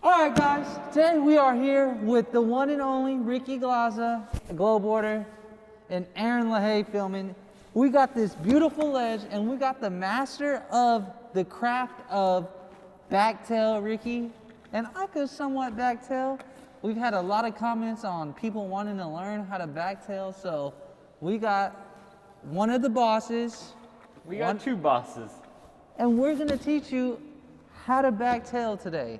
All right, guys, today we are here with the one and only Ricky Glaza, Glowboarder, and Aaron LaHaye filming. We got this beautiful ledge, and we got the master of the craft of Backtail, Ricky, and I could somewhat backtail. We've had a lot of comments on people wanting to learn how to backtail, so we got one of the bosses. We got two bosses. And we're gonna teach you how to backtail today.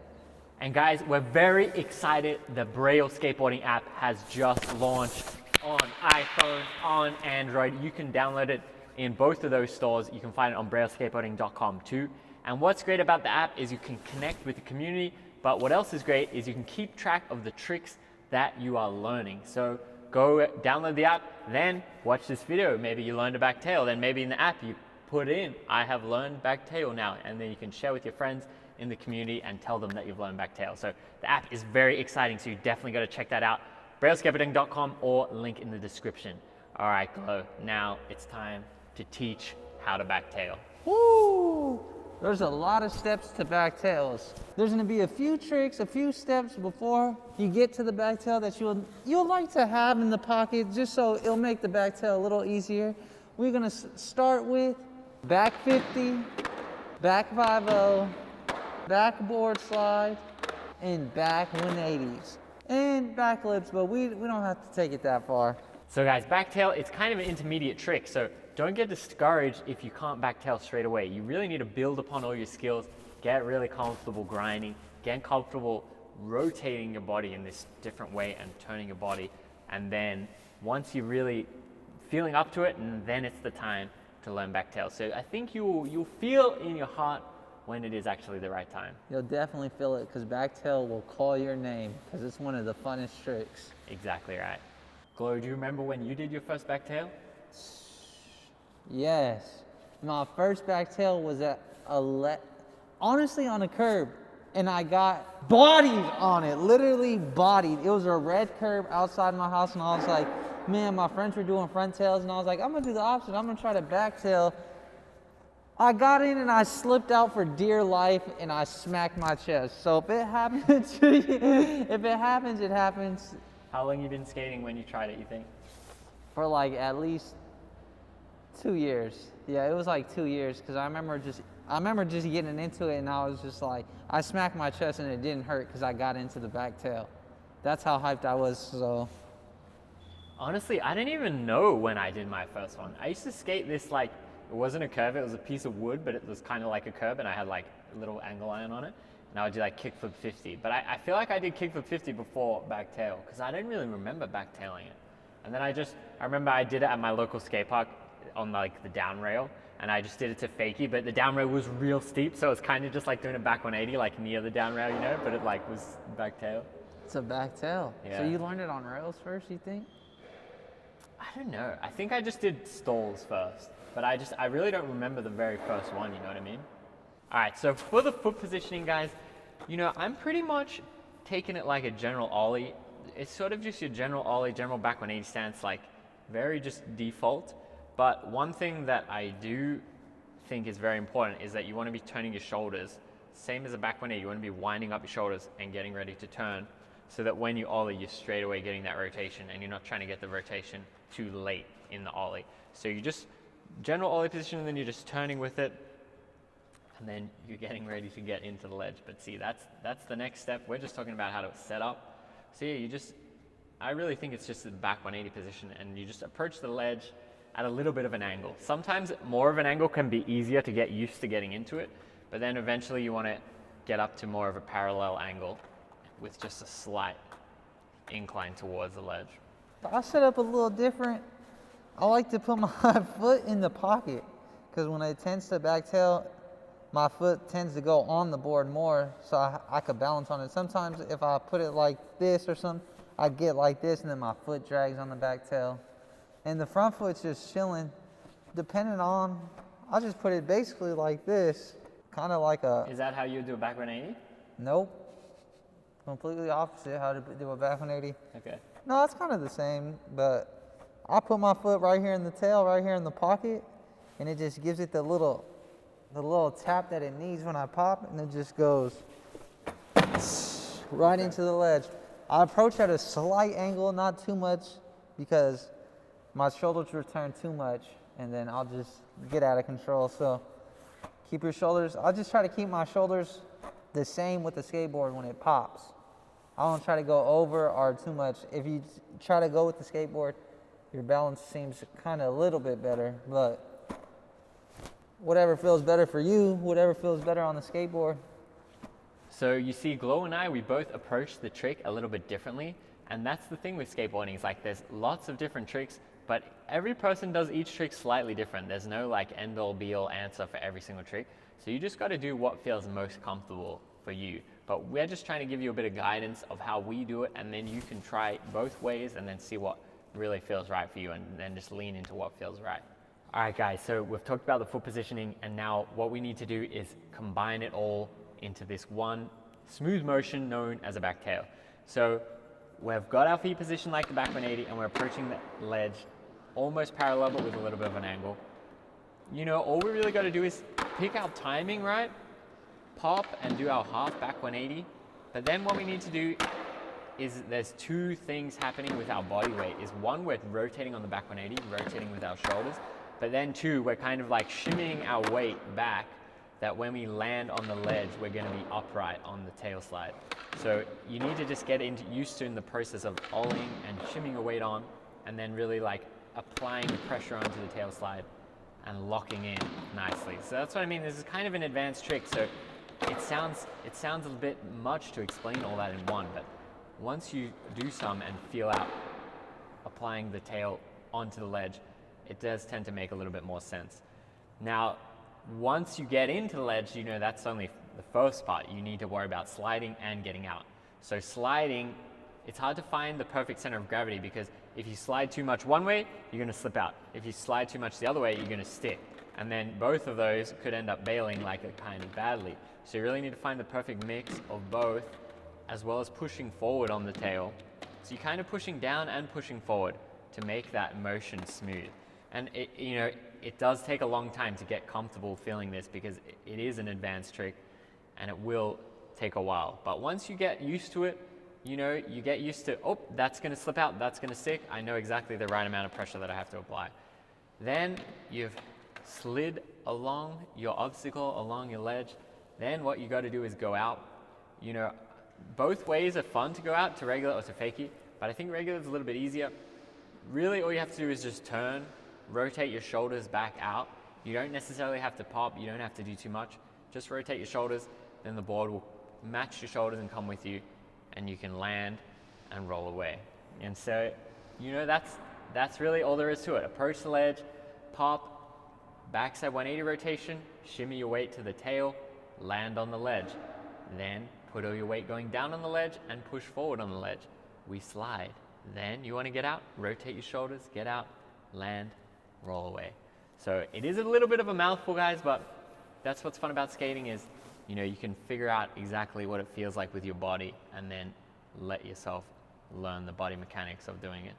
And guys, we're very excited. The Braille skateboarding app has just launched on iPhone, on Android. You can download it in both of those stores. You can find it on brailleskateboarding.com too. And what's great about the app is you can connect with the community, but what else is great is you can keep track of the tricks that you are learning. So go download the app, then watch this video. Maybe you learned a backtail, then maybe in the app you put in, I have learned backtail now, and then you can share with your friends in the community and tell them that you've learned backtail. So the app is very exciting, so you definitely got to check that out. brailleskateboarding.com or link in the description. All right, Glow, now it's time to teach how to backtail. Woo! There's a lot of steps to backtails. There's gonna be a few tricks, a few steps before you get to the backtail that you'll like to have in the pocket, just so it'll make the backtail a little easier. We're gonna start with back 50, back 5-0, backboard slide, and back 180s, and back lips, but we don't have to take it that far. So guys, backtail, it's kind of an intermediate trick, so don't get discouraged if you can't backtail straight away. You really need to build upon all your skills, get really comfortable grinding, get comfortable rotating your body in this different way and turning your body, and then once you're really feeling up to it, and then it's the time to learn backtail. So I think you'll feel in your heart when it is actually the right time. You'll definitely feel it, because backtail will call your name, because it's one of the funnest tricks. Exactly right. Glow, do you remember when you did your first backtail? Yes. My first backtail was at honestly on a curb, and I got bodied on it, literally bodied. It was a red curb outside my house, and I was like, man, my friends were doing front tails, and I was like, I'm gonna do the opposite. I'm gonna try to backtail. I got in and I slipped out for dear life, and I smacked my chest. So if it happens to you, if it happens, it happens. How long you been skating when you tried it, you think? For like at least 2 years. Yeah, it was like 2 years, because I remember just getting into it, and I was just like, I smacked my chest and it didn't hurt because I got into the backtail. That's how hyped I was. So honestly, I didn't even know when I did my first one. I used to skate this, like, it wasn't a curve, it was a piece of wood, but it was kind of like a curb, and I had like a little angle iron on it, and I would do like kickflip 50. But I feel like I did kickflip 50 before backtail, because I didn't really remember backtailing it. And then I remember I did it at my local skate park on like the down rail, and I just did it to fakie, but the down rail was real steep, so it's kind of just like doing a back 180, like near the down rail, you know, but it like was backtail. it's a backtail. Yeah. So you learned it on rails first, you think? I don't know. I think I just did stalls first, but I really don't remember the very first one, you know what I mean? All right, so for the foot positioning, guys, you know, I'm pretty much taking it like a general ollie. It's sort of just your general ollie, general back 180 stance, like very just default. But one thing that I do think is very important is that you want to be turning your shoulders, same as a back 180, you want to be winding up your shoulders and getting ready to turn, so that when you ollie, you're straight away getting that rotation, and you're not trying to get the rotation too late in the ollie. So you just general ollie position, and then you're just turning with it, and then you're getting ready to get into the ledge. But see, that's the next step. We're just talking about how to set up. So yeah, I really think it's just the back 180 position, and you just approach the ledge at a little bit of an angle. Sometimes more of an angle can be easier to get used to getting into it, but then eventually you want to get up to more of a parallel angle with just a slight incline towards the ledge. I set up a little different. I like to put my foot in the pocket, because when it tends to backtail, my foot tends to go on the board more, so I could balance on it. Sometimes if I put it like this or something, I get like this, and then my foot drags on the backtail. And the front foot's just chilling, depending on, I'll just put it basically like this, kind of like a... Is that how you do a back 180? Nope. Completely opposite how to do a back 180. Okay. No, it's kind of the same, but I put my foot right here in the tail, right here in the pocket, and it just gives it the little tap that it needs when I pop, and it just goes. right into the ledge. I approach at a slight angle, not too much, because my shoulders return too much, and then I'll just get out of control. So keep your shoulders, I'll just try to keep my shoulders the same with the skateboard when it pops. I don't try to go over or too much. If you try to go with the skateboard, your balance seems kind of a little bit better, but whatever feels better for you, whatever feels better on the skateboard. So you see, Glow and I, we both approach the trick a little bit differently. And that's the thing with skateboarding, is like there's lots of different tricks, but every person does each trick slightly different. There's no like end all be all answer for every single trick. So you just got to do what feels most comfortable for you. But we're just trying to give you a bit of guidance of how we do it, and then you can try both ways and then see what really feels right for you, and then just lean into what feels right. All right, guys, so we've talked about the foot positioning, and now what we need to do is combine it all into this one smooth motion known as a backtail. So we've got our feet positioned like the back 180, and we're approaching the ledge almost parallel but with a little bit of an angle. You know, all we really got to do is pick our timing right, pop and do our half back 180. But then what we need to do is there's two things happening with our body weight. Is one, we're rotating on the back 180, rotating with our shoulders. But then two, we're kind of like shimmying our weight back, that when we land on the ledge, we're going to be upright on the tail slide. So you need to just get used to in the process of olling and shimming your weight on, and then really like applying the pressure onto the tail slide and locking in nicely. So that's what I mean. This is kind of an advanced trick. So it sounds a bit much to explain all that in one, but once you do some and feel out applying the tail onto the ledge, it does tend to make a little bit more sense. Now, once you get into the ledge, you know that's only the first part. You need to worry about sliding and getting out. So sliding, it's hard to find the perfect center of gravity, because if you slide too much one way, you're going to slip out. If you slide too much the other way, you're going to stick. And then both of those could end up bailing like it kind of badly. So you really need to find the perfect mix of both, as well as pushing forward on the tail. So you're kind of pushing down and pushing forward to make that motion smooth. And it does take a long time to get comfortable feeling this, because it is an advanced trick and it will take a while. But once you get used to it, you get used to, oh, that's going to slip out, that's going to stick. I know exactly the right amount of pressure that I have to apply. Then you've slid along your obstacle, along your ledge. Then what you got to do is go out. Both ways are fun to go out, to regular or to fakie, but I think regular is a little bit easier. Really, all you have to do is just turn, rotate your shoulders back out. You don't necessarily have to pop, you don't have to do too much. Just rotate your shoulders, then the board will match your shoulders and come with you, and you can land and roll away. And so, that's really all there is to it. Approach the ledge, pop, backside 180 rotation, shimmy your weight to the tail, land on the ledge. Then put all your weight going down on the ledge and push forward on the ledge. We slide. Then you want to get out, rotate your shoulders, get out, land, roll away. So it is a little bit of a mouthful, guys, but that's what's fun about skating is, you can figure out exactly what it feels like with your body, and then let yourself learn the body mechanics of doing it.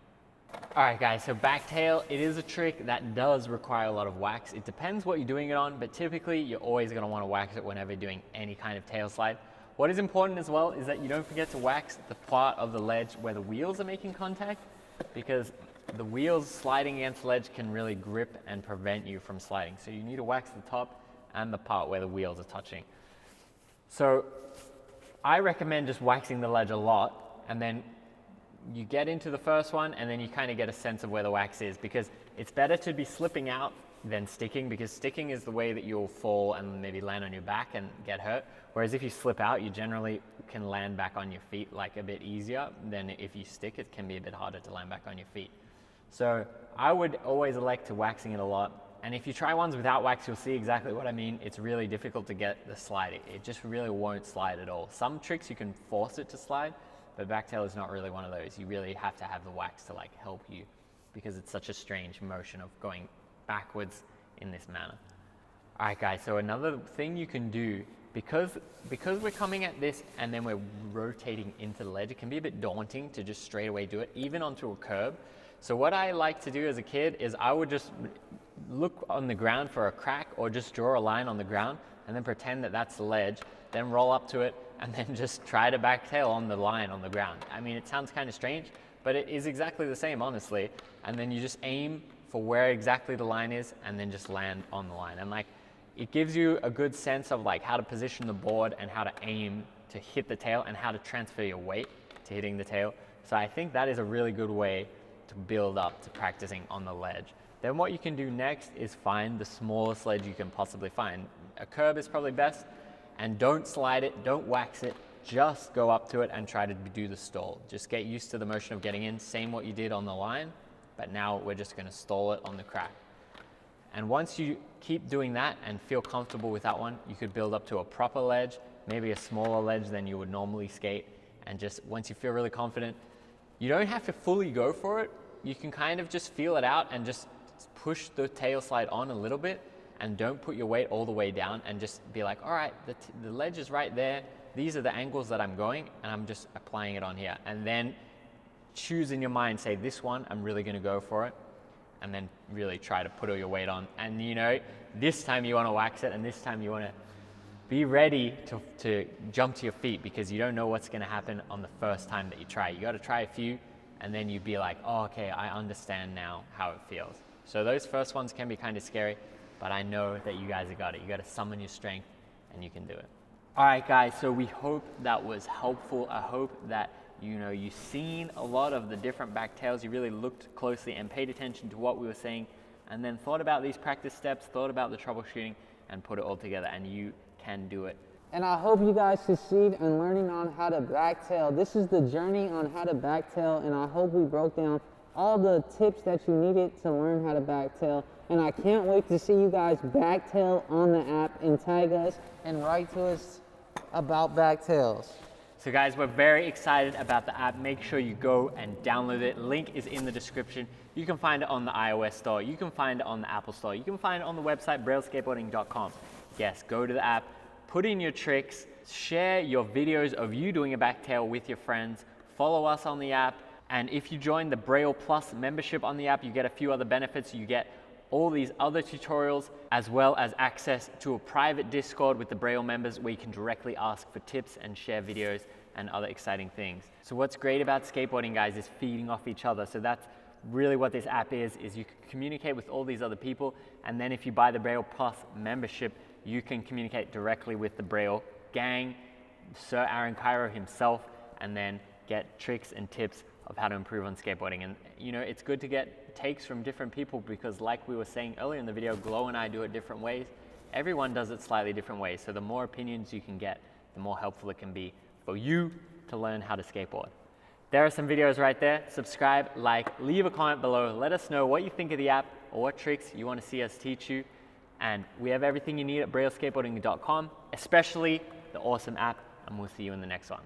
All right, guys, so backtail, it is a trick that does require a lot of wax. It depends what you're doing it on, but typically you're always going to want to wax it whenever you're doing any kind of tail slide. What is important as well is that you don't forget to wax the part of the ledge where the wheels are making contact, because the wheels sliding against the ledge can really grip and prevent you from sliding. So you need to wax the top and the part where the wheels are touching. So I recommend just waxing the ledge a lot, and then you get into the first one, and then you kind of get a sense of where the wax is, because it's better to be slipping out than sticking, because sticking is the way that you'll fall and maybe land on your back and get hurt. Whereas if you slip out, you generally can land back on your feet like a bit easier than if you stick. It can be a bit harder to land back on your feet. So I would always elect to waxing it a lot. And if you try ones without wax, you'll see exactly what I mean. It's really difficult to get the slide. It just really won't slide at all. Some tricks you can force it to slide, but backtail is not really one of those. You really have to have the wax to like help you, because it's such a strange motion of going backwards in this manner. All right, guys, so another thing you can do, because we're coming at this and then we're rotating into the ledge, it can be a bit daunting to just straight away do it, even onto a curb. So what I like to do as a kid is I would just look on the ground for a crack, or just draw a line on the ground and then pretend that that's the ledge, then roll up to it and then just try to backtail on the line on the ground. I mean, it sounds kind of strange, but it is exactly the same, honestly. And then you just aim for where exactly the line is and then just land on the line. And like, it gives you a good sense of like how to position the board and how to aim to hit the tail and how to transfer your weight to hitting the tail. So I think that is a really good way to build up to practicing on the ledge. Then what you can do next is find the smallest ledge you can possibly find. A curb is probably best, and don't slide it, don't wax it, just go up to it and try to do the stall. Just get used to the motion of getting in, same what you did on the line, but now we're just gonna stall it on the crack. And once you keep doing that and feel comfortable with that one, you could build up to a proper ledge, maybe a smaller ledge than you would normally skate. And just once you feel really confident, you don't have to fully go for it. You can kind of just feel it out and just push the tail slide on a little bit, and don't put your weight all the way down, and just be like, all right, the ledge is right there. These are the angles that I'm going, and I'm just applying it on here. And then choose in your mind, say this one, I'm really gonna go for it. And then really try to put all your weight on. And you know, this time you wanna wax it, and this time you wanna be ready to jump to your feet, because you don't know what's gonna happen on the first time that you try. You gotta try a few, and then you'd be like, oh, okay, I understand now how it feels. So those first ones can be kind of scary, but I know that you guys have got it. You gotta summon your strength, and you can do it. All right, guys, so we hope that was helpful. I hope that you've seen a lot of the different backtails. You really looked closely and paid attention to what we were saying, and then thought about these practice steps, thought about the troubleshooting, and put it all together, and you can do it. And I hope you guys succeed in learning on how to backtail. This is the journey on how to backtail, and I hope we broke down all the tips that you needed to learn how to backtail. And I can't wait to see you guys backtail on the app, and tag us and write to us about backtails. So guys, we're very excited about the app. Make sure you go and download it. Link is in the description. You can find it on the iOS store. You can find it on the Apple store. You can find it on the website, brailleskateboarding.com. Yes, go to the app, put in your tricks, share your videos of you doing a backtail with your friends, follow us on the app, and if you join the Braille Plus membership on the app, you get a few other benefits. You get all these other tutorials, as well as access to a private Discord with the Braille members where you can directly ask for tips and share videos and other exciting things. So what's great about skateboarding, guys, is feeding off each other. So that's really what this app is you can communicate with all these other people, and then if you buy the Braille Plus membership, you can communicate directly with the Braille gang, Sir Aaron Cairo himself, and then get tricks and tips of how to improve on skateboarding. And it's good to get takes from different people, because like we were saying earlier in the video, Glow and I do it different ways. Everyone does it slightly different ways. So the more opinions you can get, the more helpful it can be for you to learn how to skateboard. There are some videos right there. Subscribe, like, leave a comment below. Let us know what you think of the app or what tricks you want to see us teach you. And we have everything you need at brailleskateboarding.com, especially the awesome app, and we'll see you in the next one.